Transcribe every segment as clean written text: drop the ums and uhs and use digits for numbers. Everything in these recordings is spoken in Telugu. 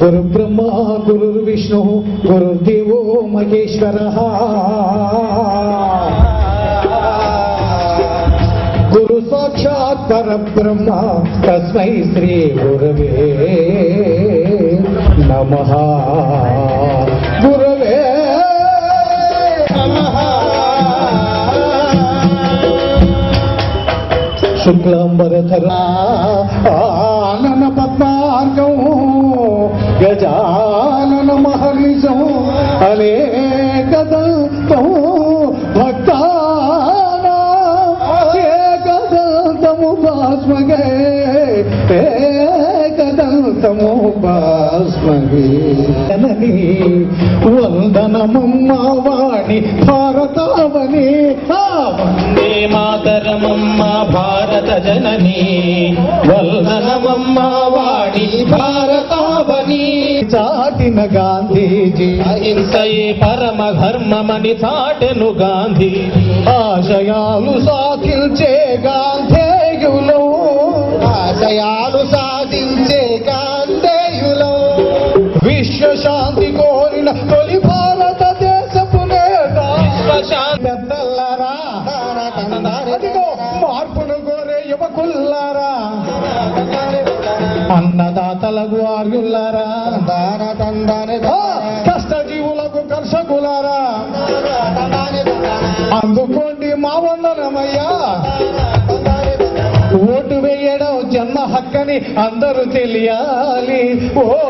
గురు బ్రహ్మ గురు విష్ణు గురుదేవో మహేశ్వర గురు సాక్షాత్ పరబ్రహ్మ తస్మై శ్రీ గురవే నమః. గురవే నమః. శుక్లాంబరధర ఆనన పద్మార్గం గజానన మహర్నిశం అనేకదంతం భక్తానాం ఏకదంతము భాస్మగే ఏకదంతము భాస్మగే. జనని వందనమమ్మ వాణి భారతావని వందే మాతరమమ్మ భారత జనని వందనమమ్మ వాణి భారతావని. చాటిన గాంధీజీ అహింసయే పరమ ధర్మమని చాటెను గాంధీ. ఆశయాలు సాధించే గాంధేయులు ఆశయాలు సాధించే గాంధేయులు విశ్వశాంతి కోరిన తొలి భారతదేశపు నేత పెద్దలారా అదిగో మార్పును కోరే యువకుల్లారా అన్నదాతలకు ఆర్యులారా కష్టజీవులకు కర్షకులారా అందుకోండి మా వందనమయ్యా. ఓటు వేయడం జన్మ హక్కని అందరూ తెలియాలి. ఓహో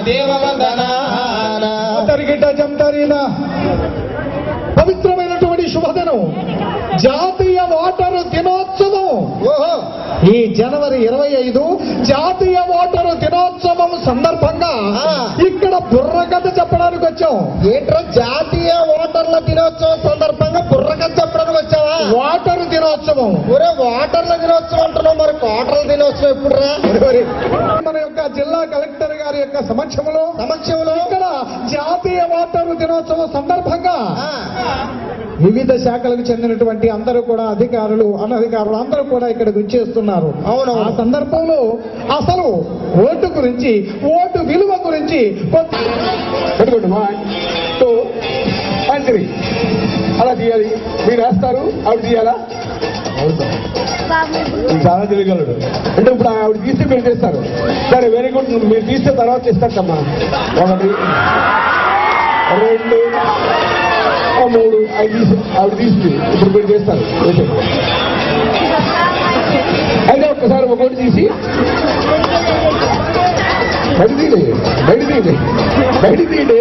దేవవందనా తరిగిట జంతరిన పవిత్రమైనటువంటి శుభదినం జాతీయ ఓటరు దినోత్సవం. ఈ జనవరి 25 జాతీయ ఓటరు దినోత్సవం సందర్భంగా ఇక్కడ బుర్రకథ చెప్పడానికి వచ్చాం. ఏంట్రా జాతీయ ఓటర్ల దినోత్సవం సందర్భంగా బుర్రకథ చెప్పడానికి వచ్చావా? ఓటరు దినోత్సవం. ఒరే ఓటర్ల దినోత్సవం అంటున్నావు, మరి ఓటర్ల దినోత్సవం ఎప్పుడురా? మన యొక్క జిల్లా కలెక్టర్ గారి యొక్క సమక్షంలో ఇక్కడ జాతీయ ఓటరు దినోత్సవం సందర్భంగా వివిధ శాఖలకు చెందినటువంటి అందరూ కూడా అధికారులు అనధికారులు అందరూ కూడా ఇక్కడ గుంచేస్తున్నారు. అవును. ఆ సందర్భంలో అసలు ఓటు గురించి ఓటు విలువ గురించి అలా తీయాలి. మీరు వేస్తారు, ఆవిడ తీయాలా? చాలా తెలియగలడు. అంటే ఇప్పుడు ఆవిడ తీస్తే మీరు చేస్తారు. సరే, వెరీ గుడ్. మీరు తీస్తే తర్వాత చేస్తారమ్మా. 1 2 3 5 ఆవిడ తీసి ఇప్పుడు మీరు చేస్తారు. అయితే ఒక్కసారి ఒకటి తీసి బయట తీయండి.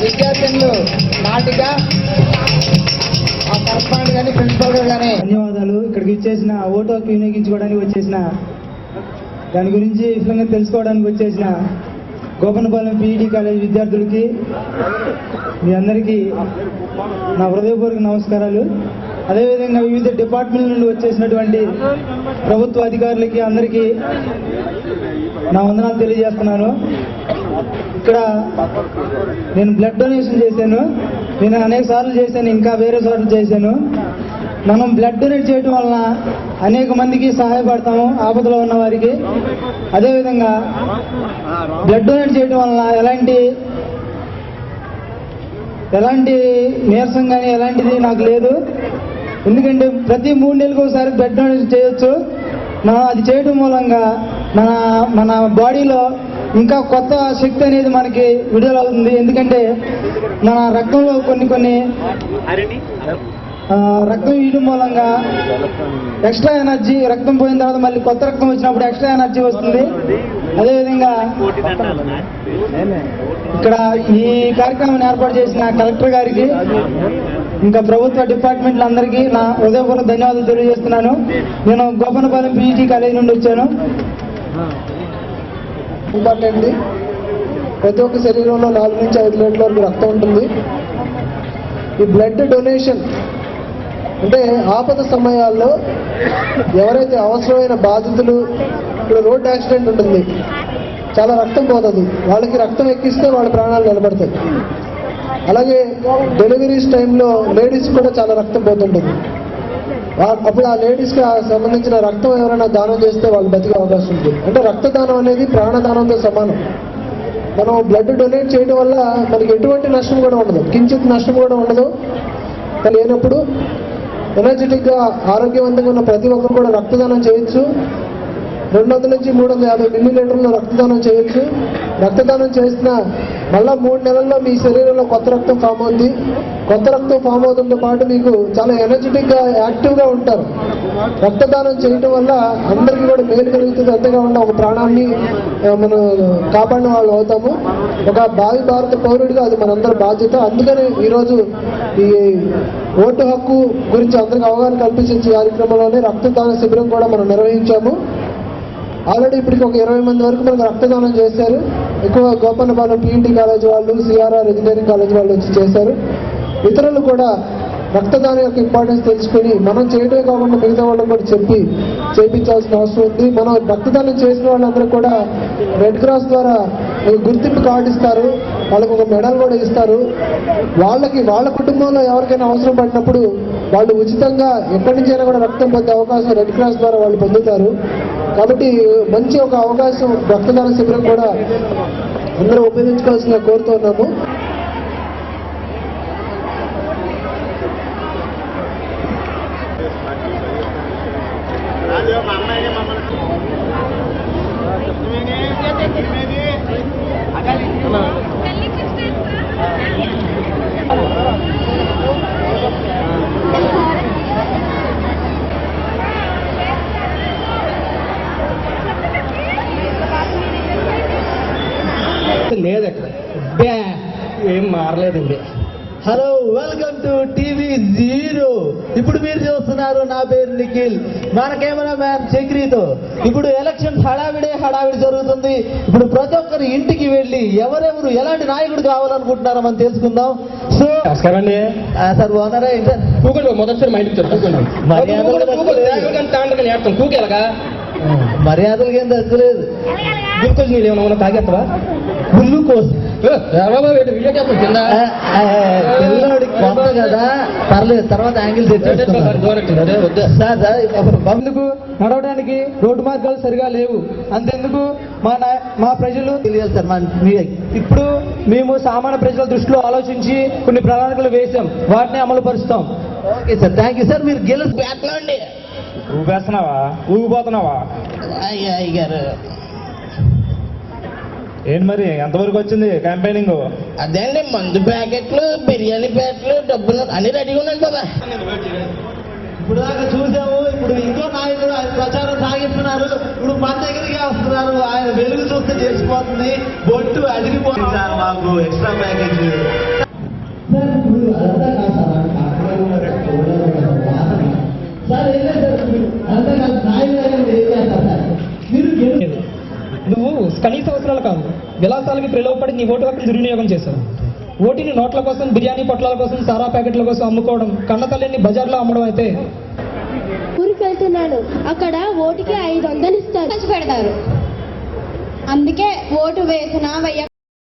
విద్యార్థులు నాటిక ఆ కరస్పాండ్ కానీ ప్రిన్సిపల్ గారు కానీ ధన్యవాదాలు. ఇక్కడికి ఇచ్చేసిన ఓటు హక్కు వినియోగించుకోవడానికి వచ్చేసిన దాని గురించి విషయంగా తెలుసుకోవడానికి వచ్చేసిన గోపనపాలెం పీఈడి కాలేజ్ విద్యార్థులకి మీ అందరికీ నా హృదయపూర్వక నమస్కారాలు. అదేవిధంగా వివిధ డిపార్ట్మెంట్ల నుండి వచ్చేసినటువంటి ప్రభుత్వ అధికారులకి అందరికీ నా వందనాలు తెలియజేస్తున్నాను. ఇక్కడ నేను బ్లడ్ డొనేషన్ చేశాను. నేను అనేక సార్లు చేశాను, ఇంకా వేరే సార్లు చేశాను. మనం బ్లడ్ డొనేట్ చేయడం వలన అనేక మందికి సహాయపడతాము, ఆపదలో ఉన్న వారికి. అదేవిధంగా బ్లడ్ డొనేట్ చేయడం వలన ఎలాంటి నీరసం కానీ ఎలాంటిది నాకు లేదు. ఎందుకంటే ప్రతి 3 నెలలకు ఒకసారి బ్లడ్ డొనేట్ చేయొచ్చు. అది చేయడం మూలంగా మన బాడీలో ఇంకా కొత్త శక్తి అనేది మనకి విడుదలవుతుంది. ఎందుకంటే మన రక్తంలో కొన్ని రక్తం ఇవ్వడం మూలంగా ఎక్స్ట్రా ఎనర్జీ, రక్తం పోయిన తర్వాత మళ్ళీ కొత్త రక్తం వచ్చినప్పుడు ఎక్స్ట్రా ఎనర్జీ వస్తుంది. అదేవిధంగా ఇక్కడ ఈ కార్యక్రమాన్ని ఏర్పాటు చేసిన కలెక్టర్ గారికి, ఇంకా ప్రభుత్వ డిపార్ట్మెంట్ల అందరికీ నా హృదయపూర్వక ధన్యవాదాలు తెలియజేస్తున్నాను. నేను గోపనపాలెం పీఈటీ కాలేజ్ నుండి వచ్చాను. ఇంపార్టెంట్. ప్రతి ఒక్క శరీరంలో 4 నుంచి 5 లీటర్ల వరకు రక్తం ఉంటుంది. ఈ బ్లడ్ డొనేషన్ అంటే ఆపద సమయాల్లో ఎవరైతే అవసరమైన బాధితులు, ఇప్పుడు రోడ్ యాక్సిడెంట్ ఉంటుంది, చాలా రక్తం పోతుంది, వాళ్ళకి రక్తం ఎక్కిస్తే వాళ్ళ ప్రాణాలు నిలబడతాయి. అలాగే డెలివరీస్ టైంలో లేడీస్ కూడా చాలా రక్తం పోతుంటుంది. అప్పుడు ఆ లేడీస్కి సంబంధించిన రక్తం ఎవరైనా దానం చేస్తే వాళ్ళు బతికే అవకాశం ఉంటుంది. అంటే రక్తదానం అనేది ప్రాణదానంతో సమానం. మనం బ్లడ్ డొనేట్ చేయడం వల్ల మనకి ఎటువంటి నష్టం కూడా ఉండదు, కించిత్ నష్టం కూడా ఉండదు. లేనప్పుడు ఎనర్జెటిక్గా ఆరోగ్యవంతంగా ఉన్న ప్రతి ఒక్కరు కూడా రక్తదానం చేయొచ్చు. 200 నుంచి 350 మిల్లీలీటర్లు రక్తదానం చేయొచ్చు. రక్తదానం చేసిన మళ్ళా 3 నెలల్లో మీ శరీరంలో కొత్త రక్తం ఫామ్ అవుతుంది. కొత్త రక్తం ఫామ్ అవడంతో పాటు మీకు చాలా ఎనర్జెటిక్గా, యాక్టివ్గా ఉంటారు. రక్తదానం చేయడం వల్ల అందరికీ కూడా మేలు కలుగుతుంది. అంతేకాకుండా ఒక ప్రాణాన్ని మనం కాపాడిన వాళ్ళు అవుతాము. ఒక భావి భారత పౌరుడిగా అది మనందరి బాధ్యత. అందుకని ఈరోజు ఈ ఓటు హక్కు గురించి అందరికీ అవగాహన కల్పించే కార్యక్రమంలోనే రక్తదాన శిబిరం కూడా మనం నిర్వహించాము. ఆల్రెడీ ఇప్పటికి ఒక 20 మంది వరకు మనకు రక్తదానం చేశారు. ఎక్కువ గోపన్నపాలెం పీఈటీ కాలేజ్ వాళ్ళు, సిఆర్ఆర్ ఇంజనీరింగ్ కాలేజ్ వాళ్ళు వచ్చి చేశారు. ఇతరులు కూడా రక్తదానం యొక్క ఇంపార్టెన్స్ తెలుసుకుని మనం చేయడమే కాకుండా మిగతా వాళ్ళని కూడా చెప్పి చేయించాల్సిన అవసరం ఉంది. మనం రక్తదానం చేసిన వాళ్ళందరూ కూడా రెడ్ క్రాస్ ద్వారా గుర్తింపు కార్డు ఇస్తారు, వాళ్ళకు ఒక మెడల్ కూడా ఇస్తారు. వాళ్ళ కుటుంబంలో ఎవరికైనా అవసరం పడినప్పుడు వాళ్ళు ఉచితంగా ఎక్కడి నుంచైనా కూడా రక్తం పొందే అవకాశం రెడ్ క్రాస్ ద్వారా వాళ్ళు పొందుతారు. కాబట్టి మంచి ఒక అవకాశం రక్తదాన శిబిరం కూడా అందరూ ఉపయోగించుకోవాల్సిన కోరుతున్నాము. లేదక్కడ ఏం మారలేదండి. Hello, welcome to TV 0. ఇప్పుడు మీరు చూస్తున్నారు, నా పేరు నిఖిల్, మన కెమెరా మ్యాన్ చక్రితో. ఇప్పుడు ఎలక్షన్ హడావిడి జరుగుతుంది. ఇప్పుడు ప్రతి ఒక్కరి ఇంటికి వెళ్ళి ఎవరెవరు ఎలాంటి నాయకుడు కావాలనుకుంటున్నారో మనం తెలుసుకుందాం. సో నమస్కారం అండి. సార్ బాగున్నారా? సార్ కూకండి, మొదటిసారి మా ఇంటికి కూకేలాగా మర్యాదలకి ఏం తగ్గలేదు. గ్లూకోజ్ నీళ్ళు ఏమన్నా తాగేస్తావా? గ్లూకోజ్ వీడియో క్యాప్ కింద పిల్లోడికి కొంత ఉన్నారు కదా, పర్లేదు తర్వాత యాంగిల్ అందుకు నడవడానికి రోడ్డు మార్గాలు సరిగా లేవు. అంతెందుకు మా ప్రజలు తెలియాలి సార్. ఇప్పుడు మేము సామాన్య ప్రజల దృష్టిలో ఆలోచించి కొన్ని ప్రణాళికలు వేశాం, వాటిని అమలు పరుస్తాం. Okay sir, thank you sir. మీరు గెలుపు ఎట్లండి ఊపేస్తున్నావా, ఊగిపోతున్నావా? అయ్యారు ఏంటి మరి ఎంతవరకు వచ్చింది క్యాంపెయినింగ్? అదేండి, మందు ప్యాకెట్లు, బిర్యానీ ప్యాకెట్లు, డబ్బులు అన్ని రెడీగా ఉన్నాయి కదా. ఇప్పుడు దాకా చూసాము. ఇప్పుడు ఇంకో నాయకుడు ఆయన ప్రచారం సాగిస్తున్నారు. ఇప్పుడు మన దగ్గరికి వస్తున్నారు. ఆయన వెలుగు చూస్తే తెలిసిపోతుంది, బొట్టు అడిగిపోతుంది సార్. మాకు ఎక్స్ట్రా ప్యాకేజ్ నువ్వు కనీస అవసరాలు కాదు, విలాసాలకి ప్రలోభపడి నీ ఓటు హక్కును దుర్వినియోగం చేశావు. ఓటిని నోట్ల కోసం, బిర్యానీ పొట్లాల కోసం, సారా ప్యాకెట్ల కోసం అమ్ముకోవడం, కన్నతల్లిని బజార్లో అమ్మడం అయితే. ఊరికి వెళ్తున్నాను, అక్కడ ఓటుకి 500 ఇస్తారు, పెడతారు. అందుకే ఓటు వేసినా